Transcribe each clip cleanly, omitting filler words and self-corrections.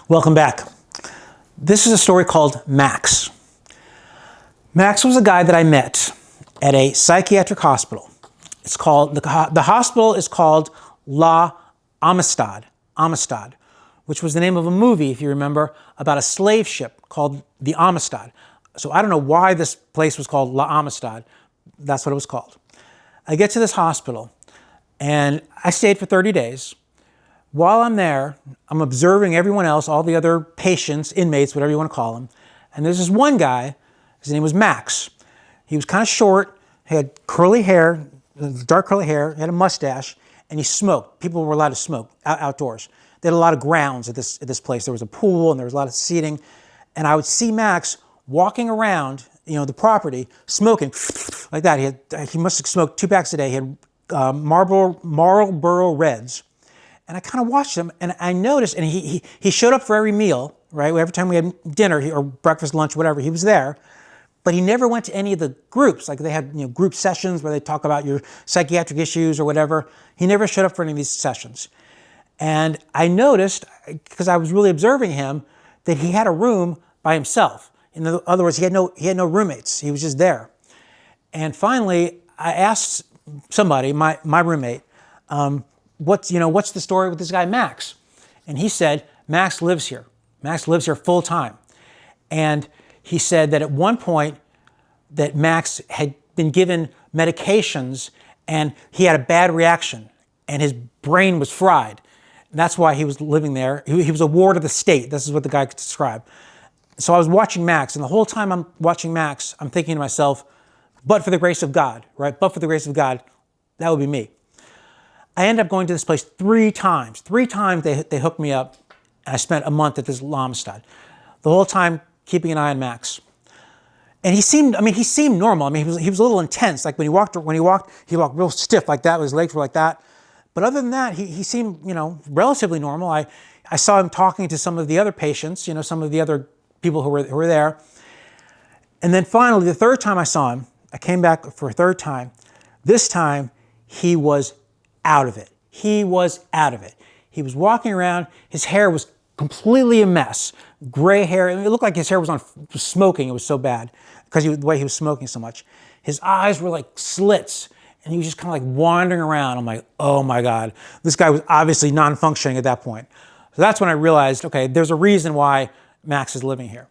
Welcome back. This is a story called Max. Max was a guy that I met at a psychiatric hospital. It's called, the hospital is called La Amistad, which was the name of a movie, if you remember, about a slave ship called the Amistad. So I don't know why this place was called La Amistad. That's what it was called. I get to this hospital and I stayed for 30 days. While I'm there, I'm observing everyone else, all the other patients, inmates, whatever you want to call them. And there's this one guy, his name was Max. He was kind of short, he had curly hair, dark curly hair, he had a mustache, and he smoked. People were allowed to smoke outdoors. They had a lot of grounds at this place. There was a pool and there was a lot of seating. And I would see Max walking around, the property, smoking like that. He must have smoked 2 packs a day. He had Marlboro Reds. And I kind of watched him, and I noticed, and he showed up for every meal, right? Every time we had dinner or breakfast, lunch, whatever, he was there. But he never went to any of the groups. Like they had group sessions where they talk about your psychiatric issues or whatever. He never showed up for any of these sessions. And I noticed, because I was really observing him, that he had a room by himself. In other words, he had no roommates. He was just there. And finally, I asked somebody, my roommate, what's the story with this guy, Max? And he said, Max lives here. Max lives here full time. And he said that at one point that Max had been given medications and he had a bad reaction and his brain was fried. And that's why he was living there. He was a ward of the state. This is what the guy could describe. So I was watching Max, and the whole time I'm watching Max, I'm thinking to myself, but for the grace of God, right? But for the grace of God, that would be me. I ended up going to this place 3 times. 3 times they hooked me up, and I spent a month at this La Amistad. The whole time keeping an eye on Max. And he seemed normal. He was a little intense. Like when he walked real stiff like that, his legs were like that. But other than that, he seemed, relatively normal. I saw him talking to some of the other patients, some of the other people who were there. And then finally, the 3rd time I saw him, I came back for a 3rd time. This time, he was out of it. He was out of it. He was walking around. His hair was completely a mess. Gray hair. It looked like his hair was smoking. It was so bad because the way he was smoking so much. His eyes were like slits, and he was just kind of like wandering around. I'm like, oh my God. This guy was obviously non-functioning at that point. So that's when I realized, okay, there's a reason why Max is living here.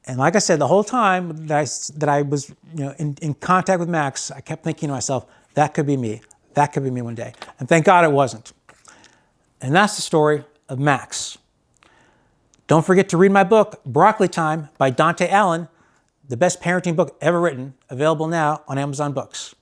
And like I said, the whole time that I was in contact with Max, I kept thinking to myself, that could be me. That could be me one day. And thank God it wasn't. And that's the story of Max. Don't forget to read my book, Broccoli Time by Dante, the best parenting book ever written, available now on Amazon Books.